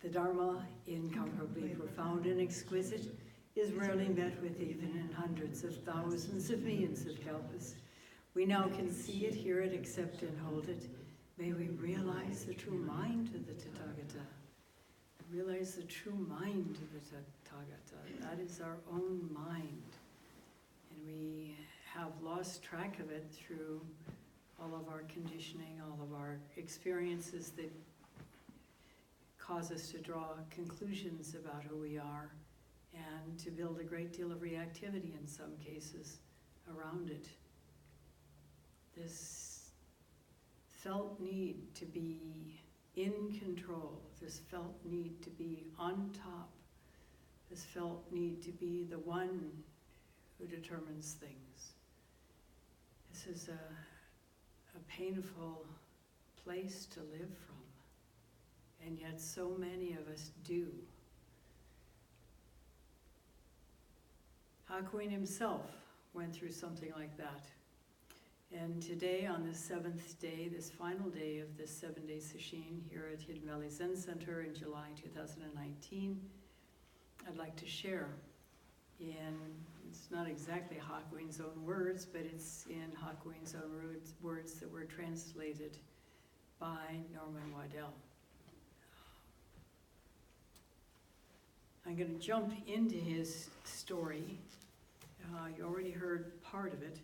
The Dharma, incomparably profound and exquisite, is rarely met with even in hundreds of thousands of millions of kalpas. We now can see it, hear it, accept and hold it. May we realize the true mind of the Tathagata. Realize the true mind of the Tathagata. That is our own mind. And we have lost track of it through all of our conditioning, all of our experiences that cause us to draw conclusions about who we are and to build a great deal of reactivity in some cases around it. This felt need to be in control, this felt need to be on top, this felt need to be the one who determines things. This is a painful place to live from, and yet so many of us do. Hakuin himself went through something like that. And today, on this 7th day, this final day of this 7-day sesshin here at Hidden Valley Zen Center in July 2019, I'd like to share it's not exactly Hakuin's own words, but it's in Hakuin's own words that were translated by Norman Waddell. I'm going to jump into his story. You already heard part of it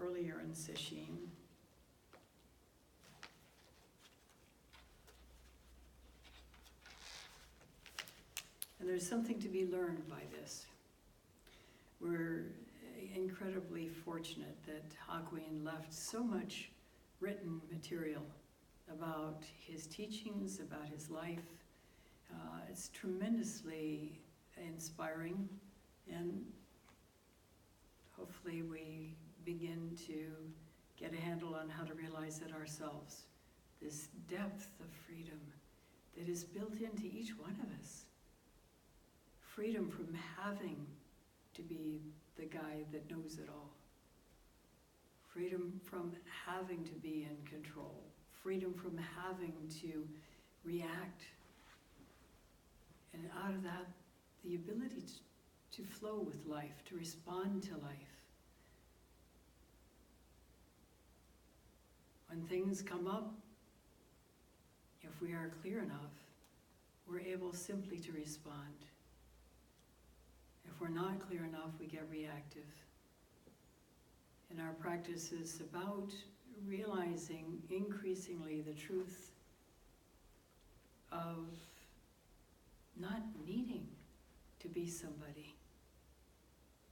earlier in sesshin. And there's something to be learned by this. We're incredibly fortunate that Hakuin left so much written material about his teachings, about his life. It's tremendously inspiring, and hopefully we begin to get a handle on how to realize it ourselves. This depth of freedom that is built into each one of us. Freedom from having to be the guy that knows it all. Freedom from having to be in control. Freedom from having to react. And out of that, the ability to flow with life, to respond to life. When things come up, if we are clear enough, we're able simply to respond. If we're not clear enough, we get reactive. And our practice is about realizing increasingly the truth of not needing to be somebody,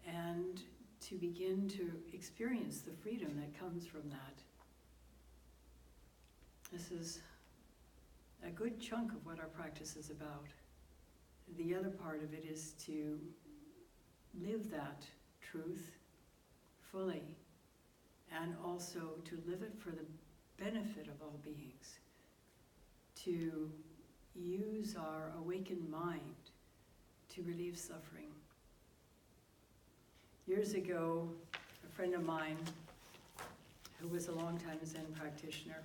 and to begin to experience the freedom that comes from that. This is a good chunk of what our practice is about. The other part of it is to live that truth fully, and also to live it for the benefit of all beings, to use our awakened mind to relieve suffering. Years ago, a friend of mine, who was a long-time Zen practitioner,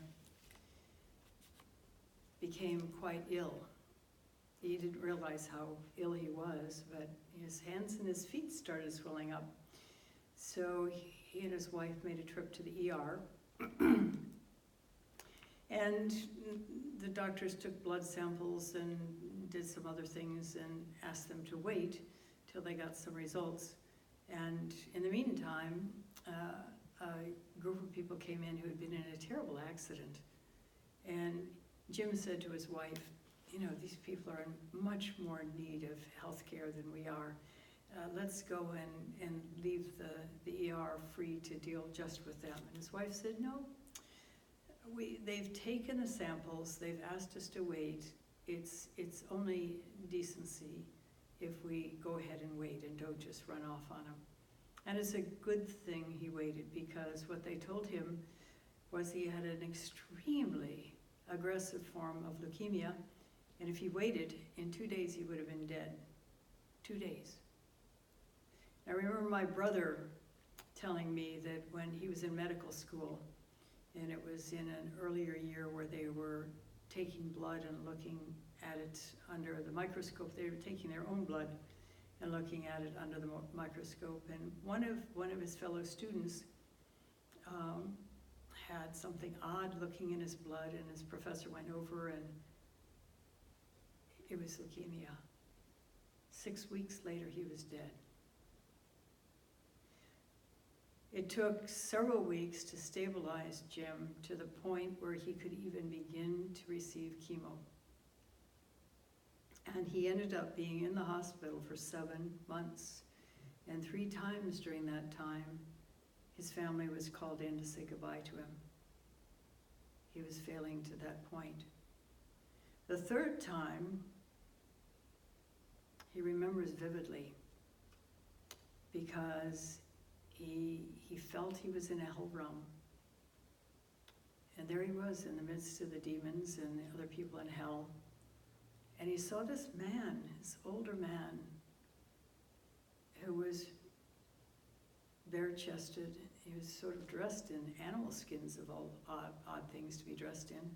became quite ill. He didn't realize how ill he was, but his hands and his feet started swelling up. So he and his wife made a trip to the ER. And the doctors took blood samples and did some other things and asked them to wait till they got some results. And in the meantime, a group of people came in who had been in a terrible accident. And Jim said to his wife, you know, these people are in much more need of health care than we are. Let's go and leave the ER free to deal just with them. And his wife said, no, they've taken the samples, they've asked us to wait. It's only decency if we go ahead and wait and don't just run off on them. And it's a good thing he waited, because what they told him was he had an extremely aggressive form of leukemia, and if he waited, in 2 days he would have been dead. 2 days. I remember my brother telling me that when he was in medical school, and it was in an earlier year where they were taking blood and looking at it under the microscope. They were taking their own blood and looking at it under the microscope. And one of his fellow students had something odd looking in his blood, and his professor went over, and it was leukemia. 6 weeks later, he was dead. It took several weeks to stabilize Jim to the point where he could even begin to receive chemo. And he ended up being in the hospital for 7 months. And 3 times during that time, his family was called in to say goodbye to him. He was failing to that point. The 3rd time, he remembers vividly because he felt he was in a hell realm. And there he was in the midst of the demons and the other people in hell. And he saw this man, this older man, who was bare-chested. He was sort of dressed in animal skins, of all odd things to be dressed in.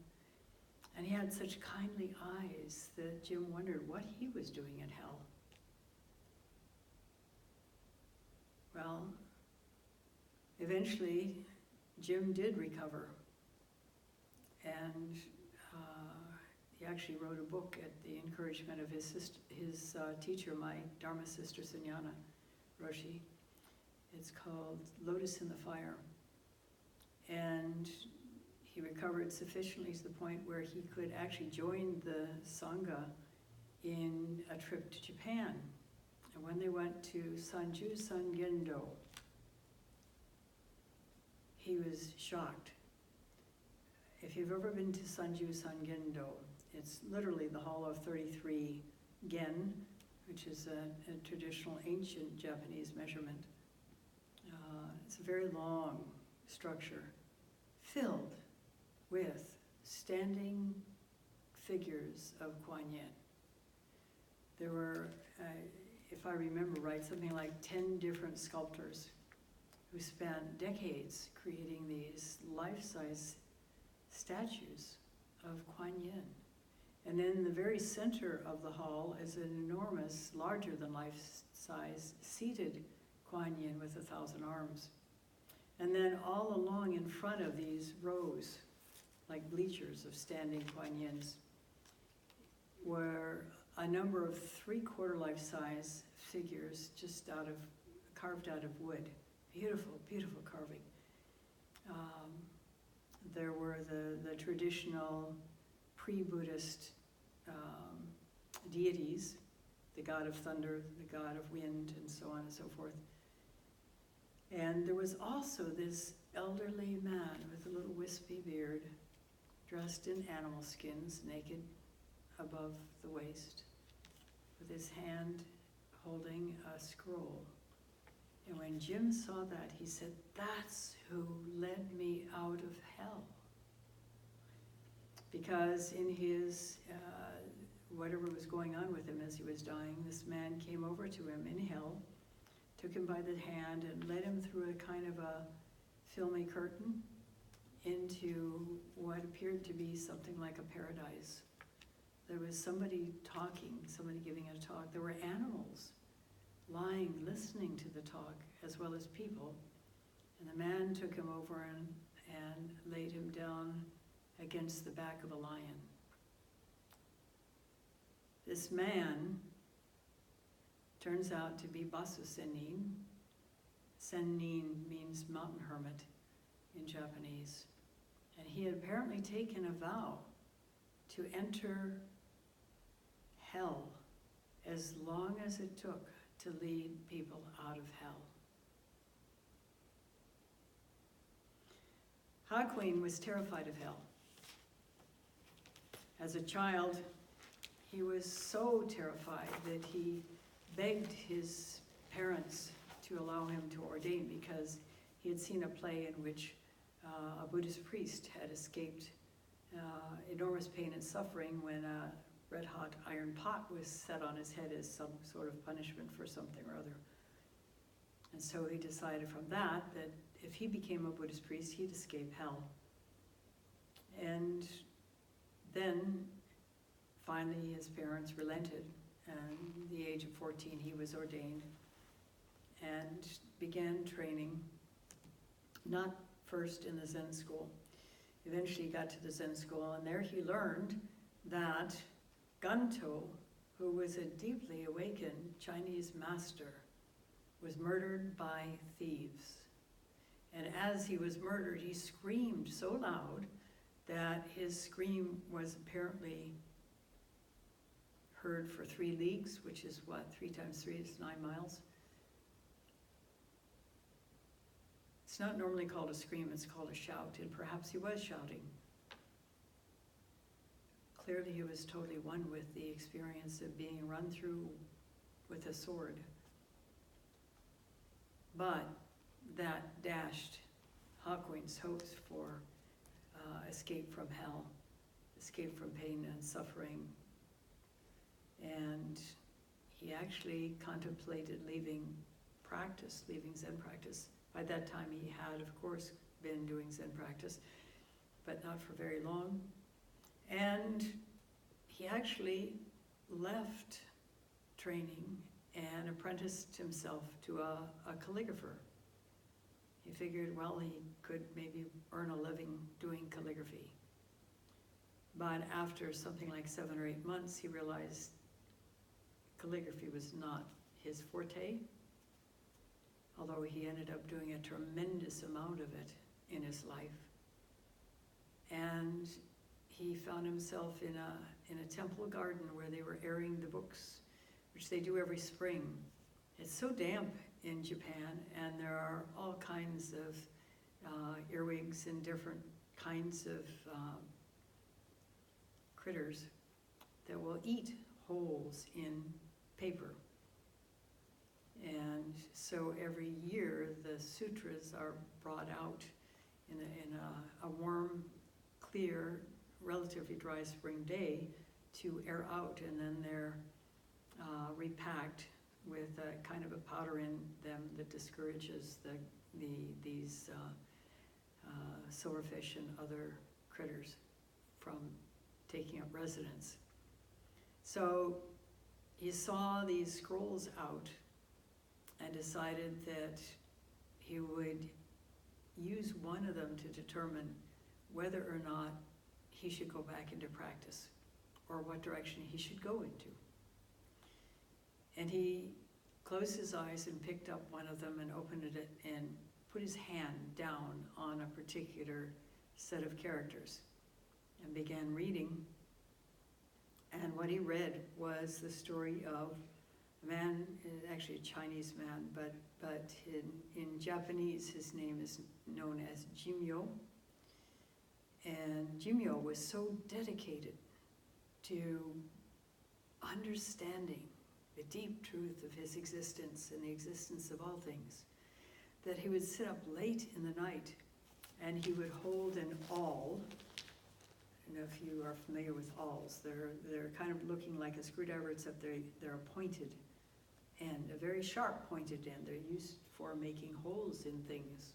And he had such kindly eyes that Jim wondered what he was doing in hell. Well, eventually, Jim did recover. And he actually wrote a book at the encouragement of his teacher, my Dharma sister, Mitra-roshi. It's called Lotus in the Fire. And he recovered sufficiently to the point where he could actually join the Sangha in a trip to Japan. And when they went to Sanju Sangendo, he was shocked. If you've ever been to Sanju Sangendo, it's literally the Hall of 33 Gen, which is a traditional ancient Japanese measurement. It's a very long structure filled with standing figures of Kuan Yin. There were, if I remember right, something like 10 different sculptors who spent decades creating these life-size statues of Kuan Yin. And then in the very center of the hall is an enormous, larger than life-size, seated Kuan Yin with 1,000 arms. And then all along in front of these rows, like bleachers of standing Kuan Yins, were a number of 3/4 life-size figures just carved out of wood. Beautiful, beautiful carving. There were the traditional pre-Buddhist deities, the god of thunder, the god of wind, and so on and so forth. And there was also this elderly man with a little wispy beard, dressed in animal skins, naked above the waist, with his hand holding a scroll. And when Jim saw that, he said, "That's who led me out of hell." Because in his, whatever was going on with him as he was dying, this man came over to him in hell, took him by the hand and led him through a kind of a filmy curtain into what appeared to be something like a paradise. There was somebody talking, somebody giving a talk. There were animals lying, listening to the talk, as well as people. And the man took him over and laid him down against the back of a lion. This man turns out to be Basu Sennin. Sennin means mountain hermit in Japanese. And he had apparently taken a vow to enter hell as long as it took to lead people out of hell. Hakuin was terrified of hell. As a child, he was so terrified that he begged his parents to allow him to ordain because he had seen a play in which a Buddhist priest had escaped enormous pain and suffering when a red-hot iron pot was set on his head as some sort of punishment for something or other. And so he decided from that if he became a Buddhist priest, he'd escape hell. And then finally his parents relented, and at the age of 14 he was ordained and began training, not first in the Zen school. Eventually he got to the Zen school, and there he learned that Ganto, who was a deeply awakened Chinese master, was murdered by thieves. And as he was murdered, he screamed so loud that his scream was apparently heard for 3 leagues, which is what, 3 times 3 is 9 miles. It's not normally called a scream, it's called a shout, and perhaps he was shouting. Clearly he was totally one with the experience of being run through with a sword. But that dashed Hakuin's hopes for escape from hell, escape from pain and suffering. And he actually contemplated leaving Zen practice. By that time he had, of course, been doing Zen practice, but not for very long. And he actually left training and apprenticed himself to a calligrapher. He figured, well, he could maybe earn a living doing calligraphy. But after something like 7 or 8 months, he realized calligraphy was not his forte, although he ended up doing a tremendous amount of it in his life. And he found himself in a temple garden where they were airing the books, which they do every spring. It's so damp in Japan, and there are all kinds of earwigs and different kinds of critters that will eat holes in paper. And so every year the sutras are brought out in a warm, clear, relatively dry spring day to air out, and then they're repacked with a kind of a powder in them that discourages these silverfish and other critters from taking up residence. So he saw these scrolls out and decided that he would use one of them to determine whether or not he should go back into practice or what direction he should go into. And he closed his eyes and picked up one of them and opened it and put his hand down on a particular set of characters and began reading. And what he read was the story of a man, actually a Chinese man, but in Japanese his name is known as Jimyo. And Jimyo was so dedicated to understanding the deep truth of his existence and the existence of all things, that he would sit up late in the night and he would hold an awl. I don't know if you are familiar with awls. They're kind of looking like a screwdriver, except they're a pointed end, a very sharp pointed end. They're used for making holes in things.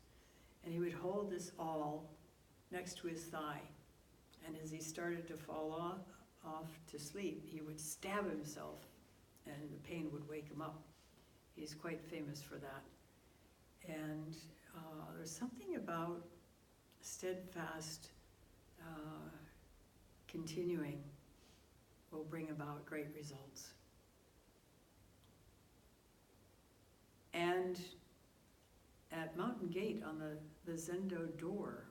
And he would hold this awl next to his thigh, and as he started to fall off to sleep, he would stab himself and the pain would wake him up. He's quite famous for that. And there's something about steadfast continuing will bring about great results. And at Mountain Gate on the Zendo door,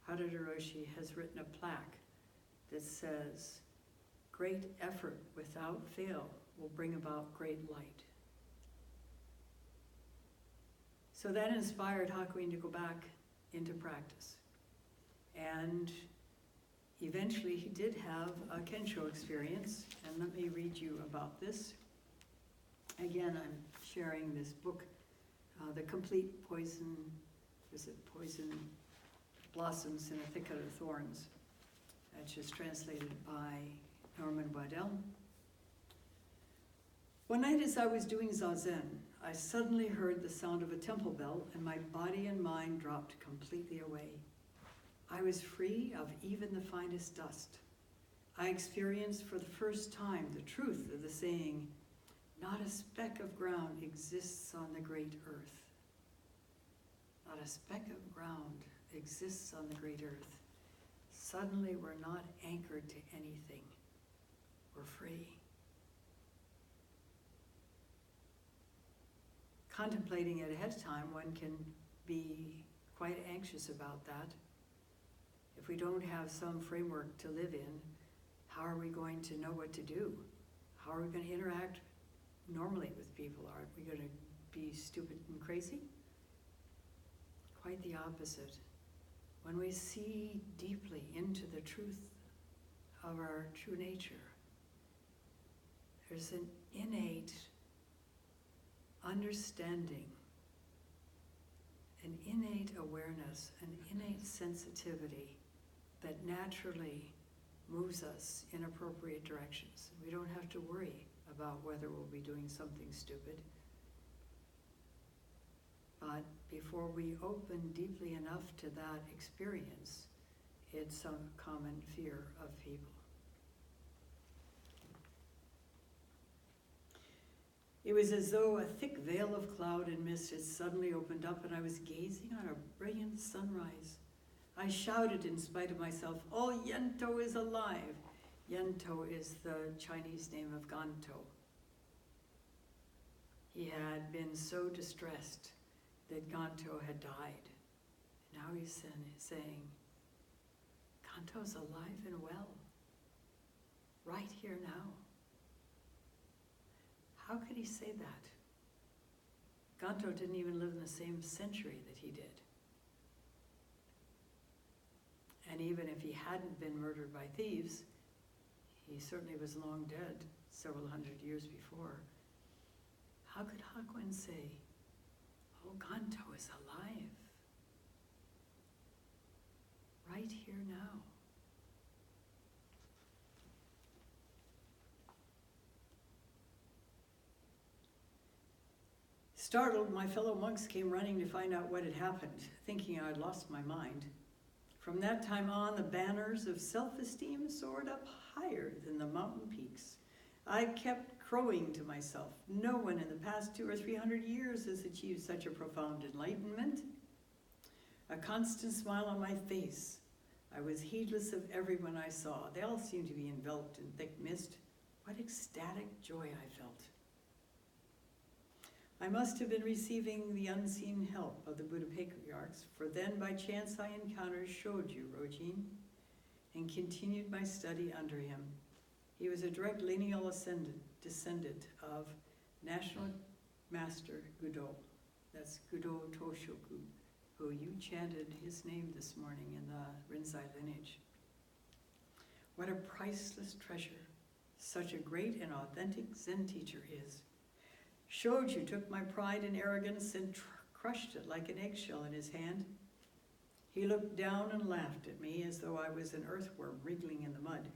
Mitra-roshi has written a plaque that says, "Great effort without fail will bring about great light." So that inspired Hakuin to go back into practice. And eventually he did have a Kensho experience, and let me read you about this. Again, I'm sharing this book, The Complete Poison Blossoms in a Thicket of Thorns, which is translated by Norman Waddell. One night as I was doing Zazen, I suddenly heard the sound of a temple bell, and my body and mind dropped completely away. I was free of even the finest dust. I experienced for the first time the truth of the saying, not a speck of ground exists on the great earth. Not a speck of ground exists on the great earth. Suddenly we're not anchored to anything. We're free. Contemplating it ahead of time, one can be quite anxious about that. If we don't have some framework to live in, how are we going to know what to do? How are we going to interact normally with people? Aren't we going to be stupid and crazy? Quite the opposite. When we see deeply into the truth of our true nature, there's an innate understanding, an innate awareness, an innate sensitivity that naturally moves us in appropriate directions. We don't have to worry about whether we'll be doing something stupid. But before we open deeply enough to that experience, it's some common fear of people. It was as though a thick veil of cloud and mist had suddenly opened up and I was gazing on a brilliant sunrise. I shouted in spite of myself, "Oh, Yento is alive!" Yento is the Chinese name of Ganto. He had been so distressed that Ganto had died. Now he's saying, Ganto's alive and well, right here now. How could he say that? Ganto didn't even live in the same century that he did. And even if he hadn't been murdered by thieves, he certainly was long dead several hundred years before. How could Hakuin say, "Oh, Ganto is alive, right here now"? Startled, my fellow monks came running to find out what had happened, thinking I had lost my mind. From that time on, the banners of self-esteem soared up higher than the mountain peaks. I kept crowing to myself, no one in the past 200 or 300 years has achieved such a profound enlightenment. A constant smile on my face. I was heedless of everyone I saw. They all seemed to be enveloped in thick mist. What ecstatic joy I felt. I must have been receiving the unseen help of the Buddha patriarchs, for then by chance I encountered Shoju-Rojin and continued my study under him. He was a direct lineal descendant of National Master Gudo. That's Gudo Toshoku, who you chanted his name this morning in the Rinzai lineage. What a priceless treasure such a great and authentic Zen teacher is. Shoju took my pride and arrogance and crushed it like an eggshell in his hand. He looked down and laughed at me as though I was an earthworm wriggling in the mud.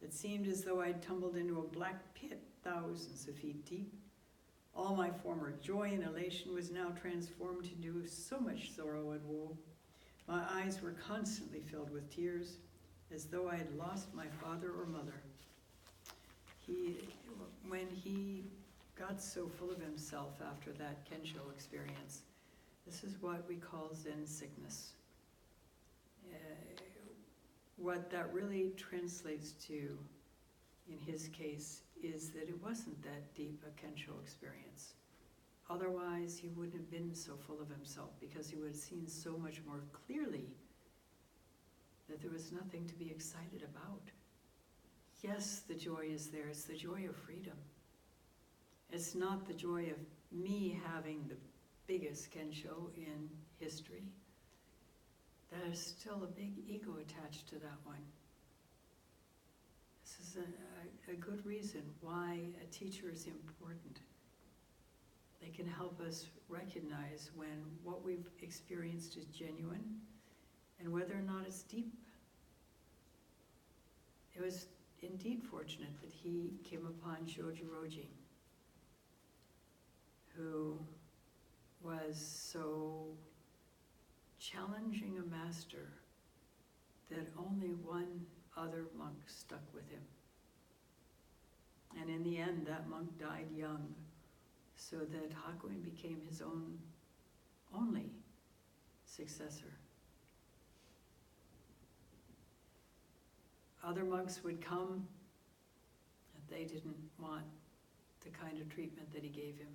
It seemed as though I'd tumbled into a black pit thousands of feet deep. All my former joy and elation was now transformed into so much sorrow and woe. My eyes were constantly filled with tears, as though I had lost my father or mother. When he got so full of himself after that Kensho experience, this is what we call Zen sickness. What that really translates to, in his case, is that it wasn't that deep a Kensho experience. Otherwise, he wouldn't have been so full of himself, because he would have seen so much more clearly that there was nothing to be excited about. Yes, the joy is there. It's the joy of freedom. It's not the joy of me having the biggest Kensho in history. There's still a big ego attached to that one. This is a good reason why a teacher is important. They can help us recognize when what we've experienced is genuine and whether or not it's deep. It was indeed fortunate that he came upon Shoju-Rojin, who was so challenging a master that only one other monks stuck with him. And in the end, that monk died young, so that Hakuin became his own only successor. Other monks would come, and they didn't want the kind of treatment that he gave him.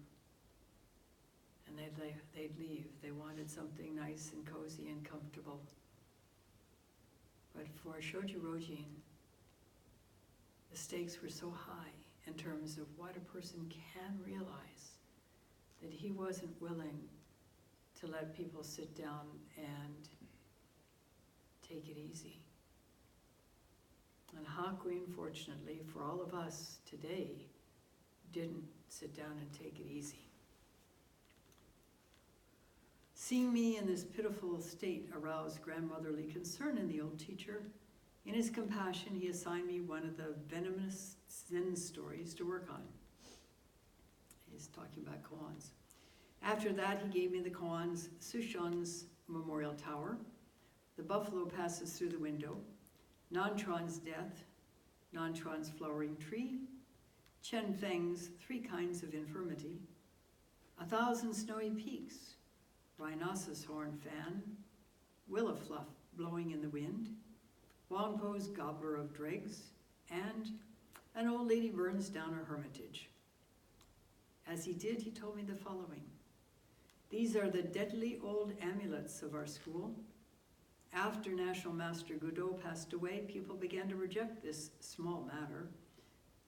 And they'd leave. They wanted something nice and cozy and comfortable. But for Shojirojin, the stakes were so high in terms of what a person can realize that he wasn't willing to let people sit down and take it easy. And Hakuin, fortunately for all of us today, didn't sit down and take it easy. Seeing me in this pitiful state aroused grandmotherly concern in the old teacher. In his compassion, he assigned me one of the venomous Zen stories to work on. He's talking about koans. After that, he gave me the koans, Sushan's Memorial Tower, The Buffalo Passes Through the Window, Nantron's Death, Nantron's Flowering Tree, Chen Feng's Three Kinds of Infirmity, 1,000 Snowy Peaks, Rhinoceros Horn Fan, Willow Fluff Blowing in the Wind, Wangpo's Gobbler of Dregs, and An Old Lady Burns Down a Hermitage. As he did, he told me the following. These are the deadly old amulets of our school. After National Master Godot passed away, people began to reject this small matter,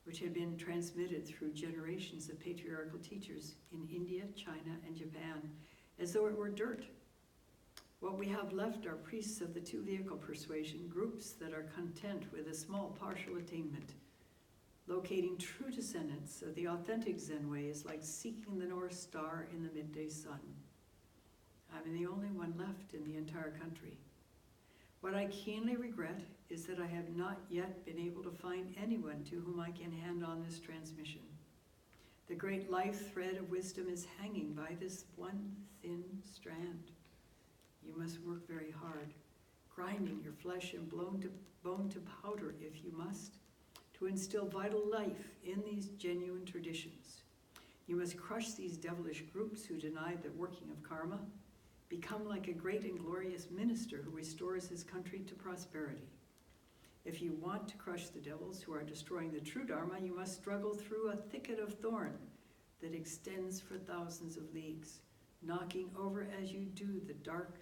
which had been transmitted through generations of patriarchal teachers in India, China, and Japan, as though it were dirt. What we have left are priests of the two-vehicle persuasion, groups that are content with a small partial attainment. Locating true descendants of the authentic Zen way is like seeking the North Star in the midday sun. I'm the only one left in the entire country. What I keenly regret is that I have not yet been able to find anyone to whom I can hand on this transmission. The great life thread of wisdom is hanging by this one thin strand. You must work very hard, grinding your flesh and bone to powder if you must, to instill vital life in these genuine traditions. You must crush these devilish groups who deny the working of karma, become like a great and glorious minister who restores his country to prosperity. If you want to crush the devils who are destroying the true Dharma, you must struggle through a thicket of thorn that extends for thousands of leagues, knocking over as you do the dark,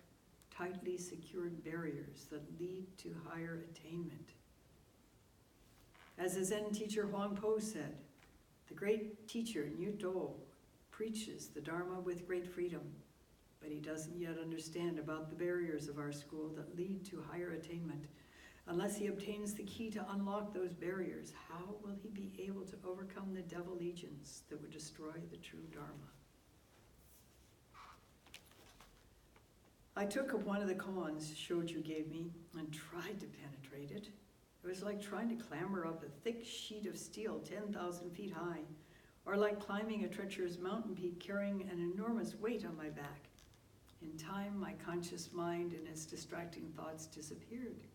tightly secured barriers that lead to higher attainment. As the Zen teacher Huang Po said, the great teacher Nyu Do preaches the Dharma with great freedom, but he doesn't yet understand about the barriers of our school that lead to higher attainment. Unless he obtains the key to unlock those barriers, how will he be able to overcome the devil legions that would destroy the true Dharma? I took up one of the koans Shoju gave me and tried to penetrate it. It was like trying to clamber up a thick sheet of steel 10,000 feet high, or like climbing a treacherous mountain peak carrying an enormous weight on my back. In time, my conscious mind and its distracting thoughts disappeared.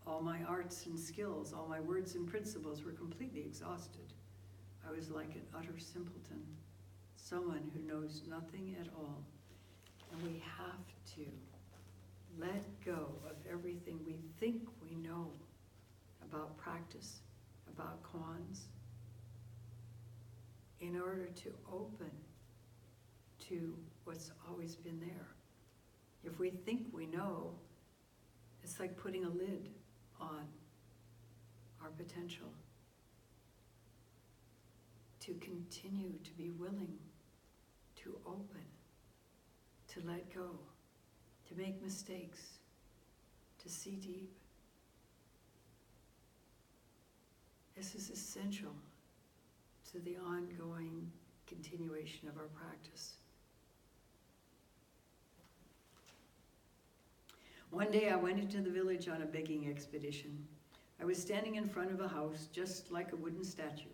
All my arts and skills, all my words and principles were completely exhausted. I was like an utter simpleton, someone who knows nothing at all. And we have to let go of everything we think we know about practice, about koans, in order to open to what's always been there. If we think we know, it's like putting a lid on our potential to continue to be willing to open, to let go, to make mistakes, to see deep. This is essential to the ongoing continuation of our practice. One day I went into the village on a begging expedition. I was standing in front of a house just like a wooden statue.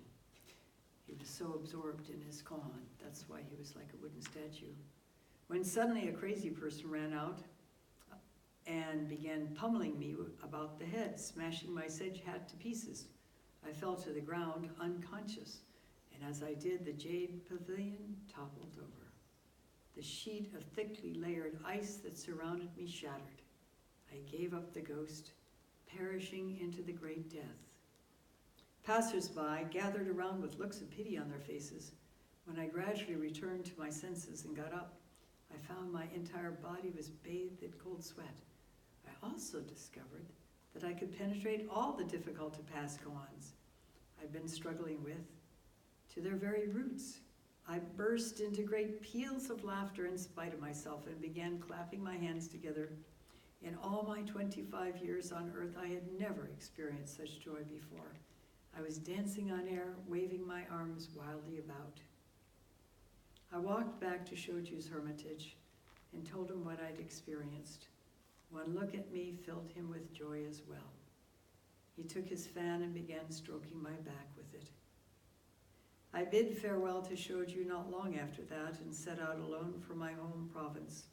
He was so absorbed in his koan, that's why he was like a wooden statue. When suddenly a crazy person ran out and began pummeling me about the head, smashing my sedge hat to pieces. I fell to the ground unconscious, and as I did, the jade pavilion toppled over. The sheet of thickly layered ice that surrounded me shattered. I gave up the ghost, perishing into the great death. Passers-by gathered around with looks of pity on their faces. When I gradually returned to my senses and got up, I found my entire body was bathed in cold sweat. I also discovered that I could penetrate all the difficult-to-pass koans I'd been struggling with to their very roots. I burst into great peals of laughter in spite of myself and began clapping my hands together. In all my 25 years on earth, I had never experienced such joy before. I was dancing on air, waving my arms wildly about. I walked back to Shoju's hermitage and told him what I'd experienced. One look at me filled him with joy as well. He took his fan and began stroking my back with it. I bid farewell to Shoju not long after that and set out alone for my home province.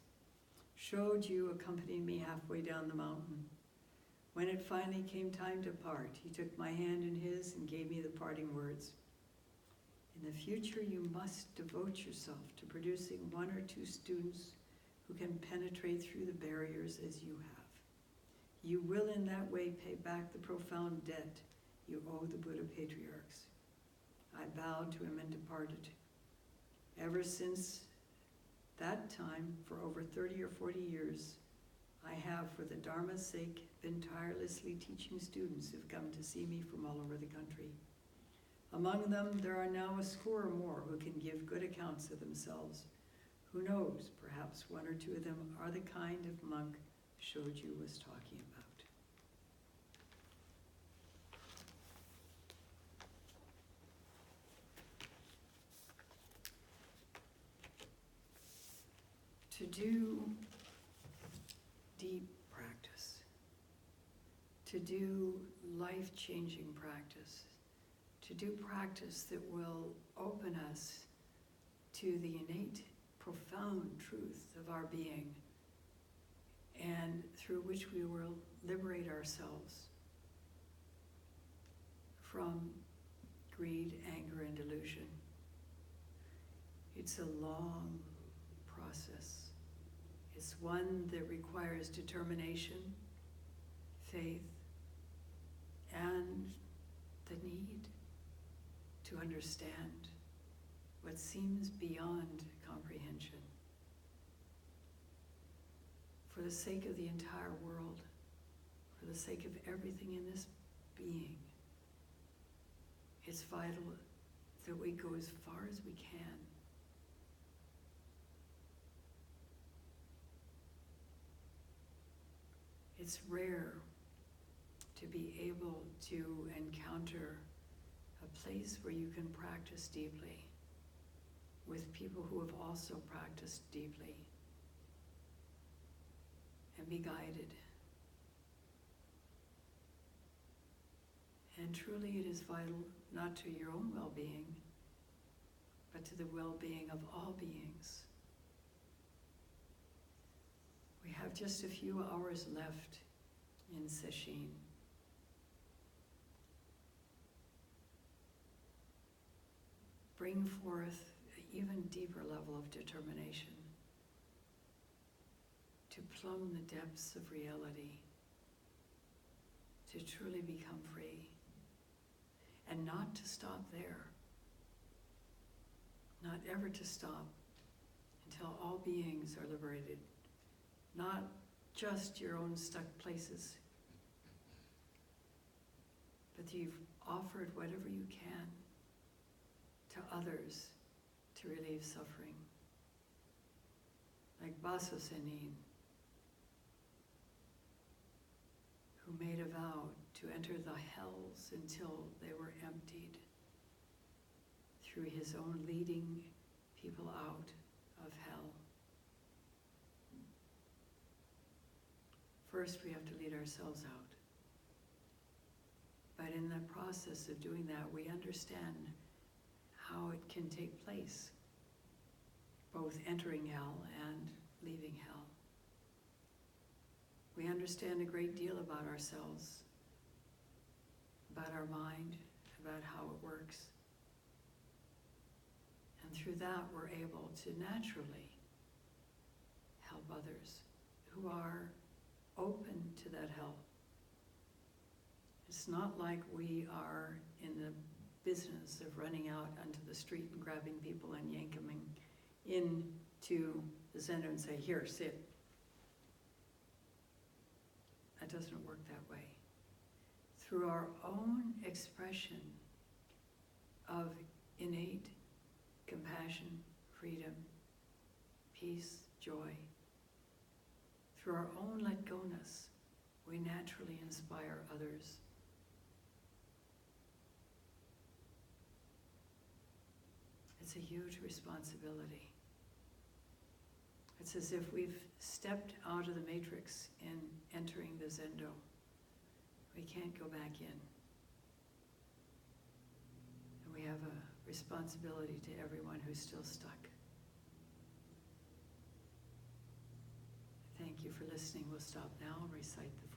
Shoju accompanied me halfway down the mountain. When it finally came time to part, he took my hand in his and gave me the parting words. In the future, you must devote yourself to producing 1 or 2 students who can penetrate through the barriers as you have. You will in that way pay back the profound debt you owe the Buddha patriarchs. I bowed to him and departed. Ever since that time, for over 30 or 40 years, I have, for the Dharma's sake, been tirelessly teaching students who've come to see me from all over the country. Among them, there are now a score or more who can give good accounts of themselves. Who knows, perhaps 1 or 2 of them are the kind of monk Shoju was talking about. To do deep practice, to do life-changing practice, to do practice that will open us to the innate, profound truth of our being, and through which we will liberate ourselves from greed, anger, and delusion. It's a long process. It's one that requires determination, faith, and the need to understand what seems beyond comprehension. For the sake of the entire world, for the sake of everything in this being, it's vital that we go as far as we can. It's rare to be able to encounter a place where you can practice deeply with people who have also practiced deeply and be guided. And truly it is vital not to your own well-being, but to the well-being of all beings. We have just a few hours left in sesshin. Bring forth an even deeper level of determination to plumb the depths of reality, to truly become free, and not to stop there, not ever to stop until all beings are liberated. Not just your own stuck places, but you've offered whatever you can to others to relieve suffering. Like Baso Senin, who made a vow to enter the hells until they were emptied through his own leading people out of hell. First, we have to lead ourselves out. But in the process of doing that, we understand how it can take place, both entering hell and leaving hell. We understand a great deal about ourselves, about our mind, about how it works. And through that, we're able to naturally help others who are open to that help. It's not like we are in the business of running out onto the street and grabbing people and yanking them into the center and say, here, sit. That doesn't work that way. Through our own expression of innate compassion, freedom, peace, joy, through our own let-go-ness, we naturally inspire others. It's a huge responsibility. It's as if we've stepped out of the matrix in entering the Zendo. We can't go back in. And we have a responsibility to everyone who's still stuck. Thank you for listening. We'll stop now and recite the